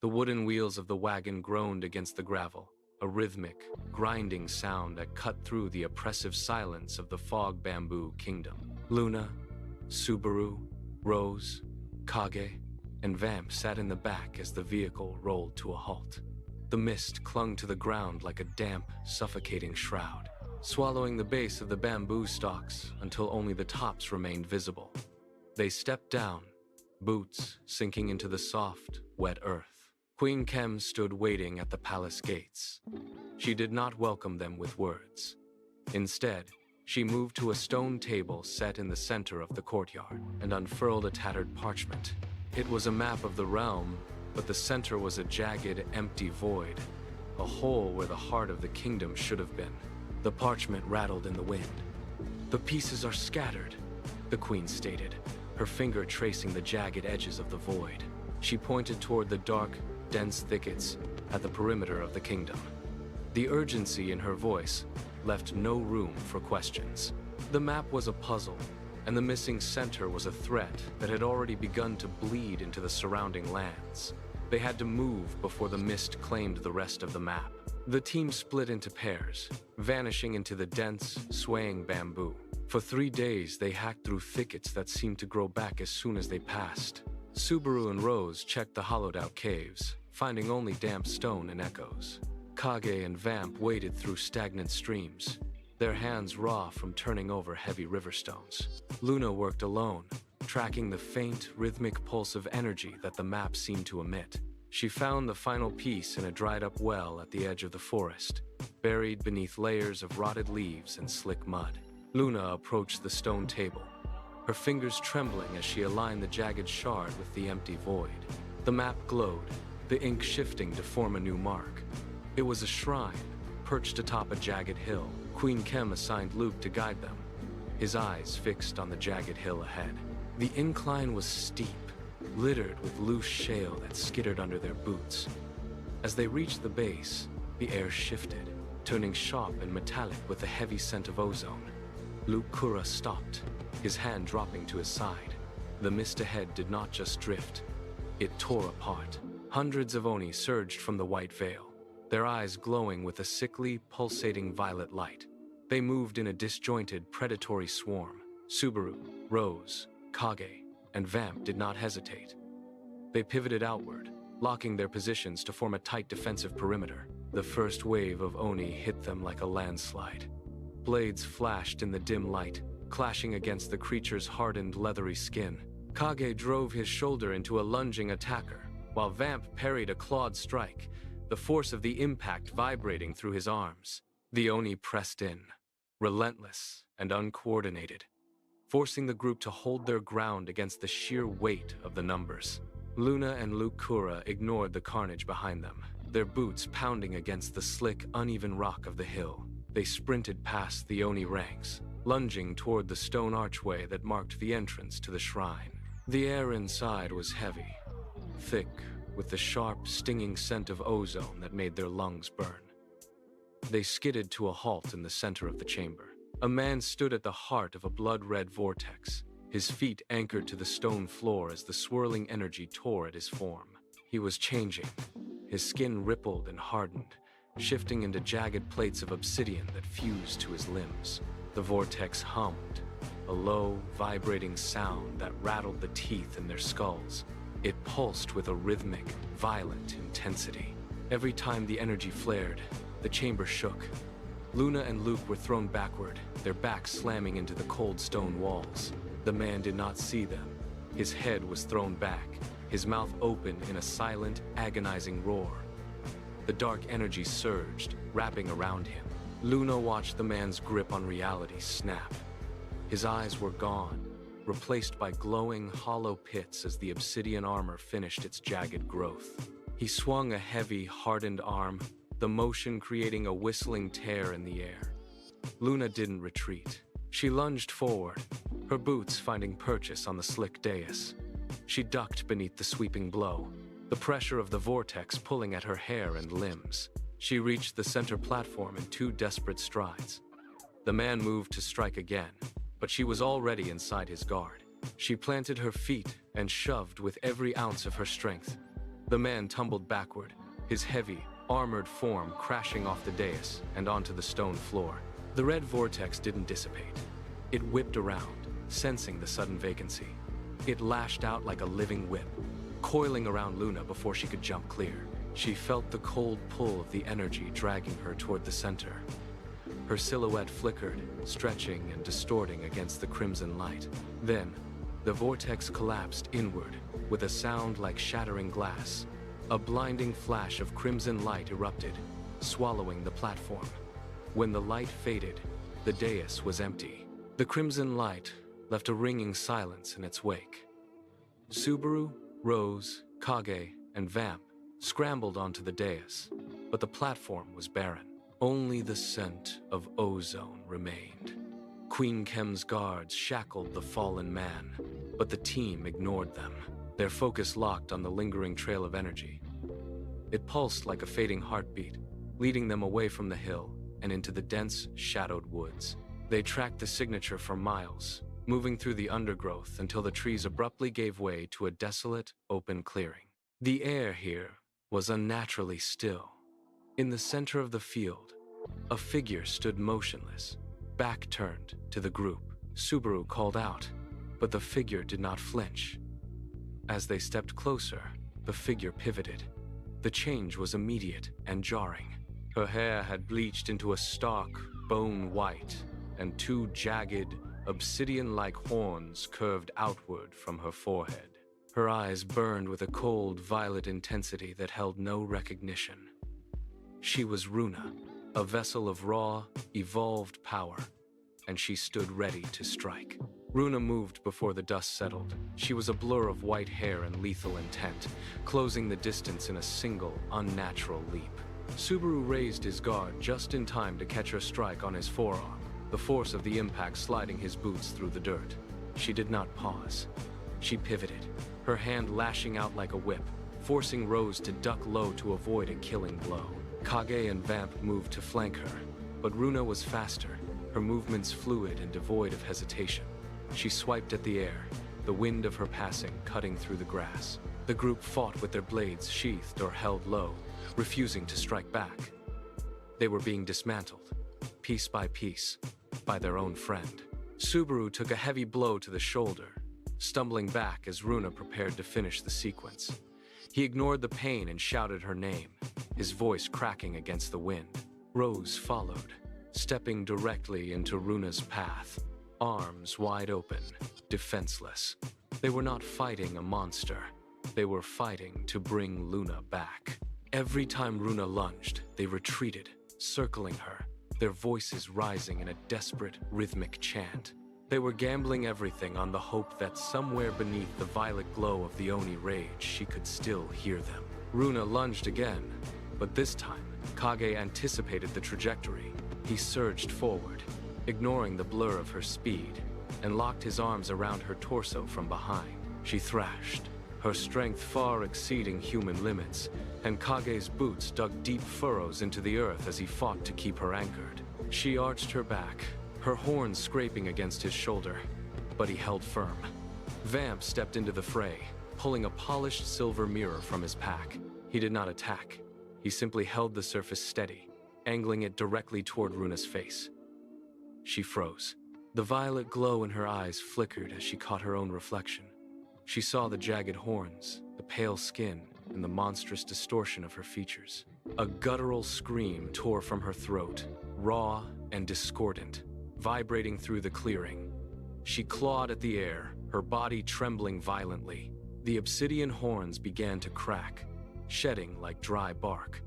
The wooden wheels of the wagon groaned against the gravel, a rhythmic, grinding sound that cut through the oppressive silence of the fog bamboo kingdom. Luna, Subaru, Rose, Kage, and Vamp sat in the back as the vehicle rolled to a halt. The mist clung to the ground like a damp, suffocating shroud, swallowing the base of the bamboo stalks until only the tops remained visible. They stepped down, boots sinking into the soft, wet earth. Queen Kem stood waiting at the palace gates. She did not welcome them with words. Instead, she moved to a stone table set in the center of the courtyard and unfurled a tattered parchment. It was a map of the realm, but the center was a jagged, empty void, a hole where the heart of the kingdom should have been. The parchment rattled in the wind. "The pieces are scattered," the queen stated, her finger tracing the jagged edges of the void. She pointed toward the dark, dense thickets at the perimeter of the kingdom. The urgency in her voice left no room for questions. The map was a puzzle, and the missing center was a threat that had already begun to bleed into the surrounding lands. They had to move before the mist claimed the rest of the map. The team split into pairs, vanishing into the dense, swaying bamboo. For 3 days, they hacked through thickets that seemed to grow back as soon as they passed. Subaru and Rose checked the hollowed-out caves, finding only damp stone and echoes. Kage and Vamp waded through stagnant streams, their hands raw from turning over heavy river stones. Luna worked alone, tracking the faint, rhythmic pulse of energy that the map seemed to emit. She found the final piece in a dried-up well at the edge of the forest, buried beneath layers of rotted leaves and slick mud. Luna approached the stone table, her fingers trembling as she aligned the jagged shard with the empty void. The map glowed, the ink shifting to form a new mark. It was a shrine, perched atop a jagged hill. Queen Kem assigned Luke to guide them, his eyes fixed on the jagged hill ahead. The incline was steep, littered with loose shale that skittered under their boots. As they reached the base, the air shifted, turning sharp and metallic with a heavy scent of ozone. Luke Kura stopped, his hand dropping to his side. The mist ahead did not just drift, it tore apart. Hundreds of Oni surged from the white veil, their eyes glowing with a sickly, pulsating violet light. They moved in a disjointed, predatory swarm. Subaru, Rose, Kage, and Vamp did not hesitate. They pivoted outward, locking their positions to form a tight defensive perimeter. The first wave of Oni hit them like a landslide. Blades flashed in the dim light, clashing against the creature's hardened, leathery skin. Kage drove his shoulder into a lunging attacker, while Vamp parried a clawed strike, the force of the impact vibrating through his arms. The Oni pressed in, relentless and uncoordinated, forcing the group to hold their ground against the sheer weight of the numbers. Luna and Luke Kura ignored the carnage behind them, their boots pounding against the slick, uneven rock of the hill. They sprinted past the Oni ranks, lunging toward the stone archway that marked the entrance to the shrine. The air inside was heavy, thick, with the sharp, stinging scent of ozone that made their lungs burn. They skidded to a halt in the center of the chamber. A man stood at the heart of a blood-red vortex, his feet anchored to the stone floor as the swirling energy tore at his form. He was changing. His skin rippled and hardened, shifting into jagged plates of obsidian that fused to his limbs. The vortex hummed, a low, vibrating sound that rattled the teeth in their skulls. It pulsed with a rhythmic, violent intensity. Every time the energy flared, the chamber shook. Luna and Luke were thrown backward, their backs slamming into the cold stone walls. The man did not see them. His head was thrown back, his mouth open in a silent, agonizing roar. The dark energy surged, wrapping around him. Luna watched the man's grip on reality snap. His eyes were gone, replaced by glowing, hollow pits as the obsidian armor finished its jagged growth. He swung a heavy, hardened arm, the motion creating a whistling tear in the air. Luna didn't retreat. She lunged forward, her boots finding purchase on the slick dais. She ducked beneath the sweeping blow, the pressure of the vortex pulling at her hair and limbs. She reached the center platform in 2 desperate strides. The man moved to strike again, but she was already inside his guard. She planted her feet and shoved with every ounce of her strength. The man tumbled backward, his heavy, armored form crashing off the dais and onto the stone floor. The red vortex didn't dissipate. It whipped around, sensing the sudden vacancy. It lashed out like a living whip, coiling around Luna before she could jump clear. She felt the cold pull of the energy dragging her toward the center. Her silhouette flickered, stretching and distorting against the crimson light. Then, the vortex collapsed inward, with a sound like shattering glass. A blinding flash of crimson light erupted, swallowing the platform. When the light faded, the dais was empty. The crimson light left a ringing silence in its wake. Subaru, Rose, Kage, and Vamp scrambled onto the dais, but the platform was barren. Only the scent of ozone remained. Queen Kem's guards shackled the fallen man, but the team ignored them, their focus locked on the lingering trail of energy. It pulsed like a fading heartbeat, leading them away from the hill and into the dense, shadowed woods. They tracked the signature for miles, moving through the undergrowth until the trees abruptly gave way to a desolate, open clearing. The air here was unnaturally still. In the center of the field, a figure stood motionless, back turned to the group. Subaru called out, but the figure did not flinch. As they stepped closer, the figure pivoted. The change was immediate and jarring. Her hair had bleached into a stark, bone white, and two jagged, obsidian-like horns curved outward from her forehead. Her eyes burned with a cold, violet intensity that held no recognition. She was Runa, a vessel of raw, evolved power, and she stood ready to strike. Runa moved before the dust settled. She was a blur of white hair and lethal intent, closing the distance in a single, unnatural leap. Subaru raised his guard just in time to catch her strike on his forearm, the force of the impact sliding his boots through the dirt. She did not pause. She pivoted, her hand lashing out like a whip, forcing Rose to duck low to avoid a killing blow. Kage and Vamp moved to flank her, but Runa was faster, her movements fluid and devoid of hesitation. She swiped at the air, the wind of her passing cutting through the grass. The group fought with their blades sheathed or held low, refusing to strike back. They were being dismantled, piece by piece, by their own friend. Subaru took a heavy blow to the shoulder, stumbling back as Runa prepared to finish the sequence. He ignored the pain and shouted her name, his voice cracking against the wind. Rose followed, stepping directly into Runa's path, arms wide open, defenseless. They were not fighting a monster. They were fighting to bring Luna back. Every time Runa lunged, they retreated, circling her, their voices rising in a desperate, rhythmic chant. They were gambling everything on the hope that somewhere beneath the violet glow of the Oni rage, she could still hear them. Runa lunged again, but this time, Kage anticipated the trajectory. He surged forward, ignoring the blur of her speed, and locked his arms around her torso from behind. She thrashed, her strength far exceeding human limits, and Kage's boots dug deep furrows into the earth as he fought to keep her anchored. She arched her back, her horns scraping against his shoulder, but he held firm. Vamp stepped into the fray, pulling a polished silver mirror from his pack. He did not attack. He simply held the surface steady, angling it directly toward Runa's face. She froze. The violet glow in her eyes flickered as she caught her own reflection. She saw the jagged horns, the pale skin, and the monstrous distortion of her features. A guttural scream tore from her throat, raw and discordant, vibrating through the clearing. She clawed at the air, her body trembling violently. The obsidian horns began to crack, shedding like dry bark.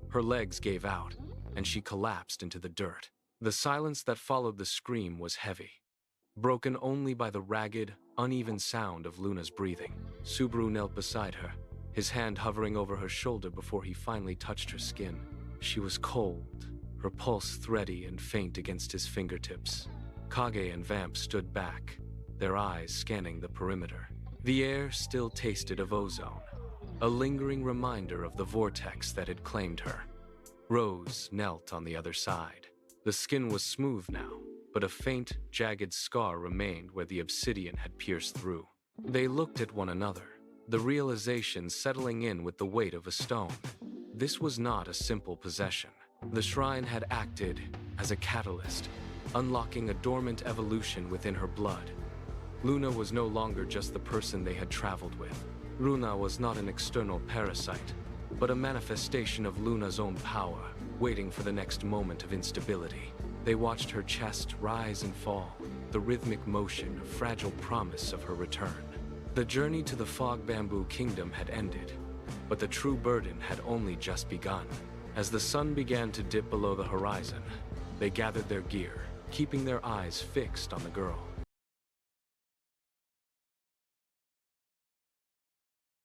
Her legs gave out, and she collapsed into the dirt. The silence that followed the scream was heavy, broken only by the ragged, uneven sound of Luna's breathing. Subaru knelt beside her, his hand hovering over her shoulder before he finally touched her skin. She was cold, her pulse thready and faint against his fingertips. Kage and Vamp stood back, their eyes scanning the perimeter. The air still tasted of ozone, a lingering reminder of the vortex that had claimed her. Rose knelt on the other side. The skin was smooth now, but a faint, jagged scar remained where the obsidian had pierced through. They looked at one another, the realization settling in with the weight of a stone. This was not a simple possession. The shrine had acted as a catalyst, unlocking a dormant evolution within her blood. Luna was no longer just the person they had traveled with. Runa was not an external parasite, but a manifestation of Luna's own power, waiting for the next moment of instability. They watched her chest rise and fall, the rhythmic motion a fragile promise of her return. The journey to the Fog Bamboo Kingdom had ended, but the true burden had only just begun. As the sun began to dip below the horizon, they gathered their gear, keeping their eyes fixed on the girl.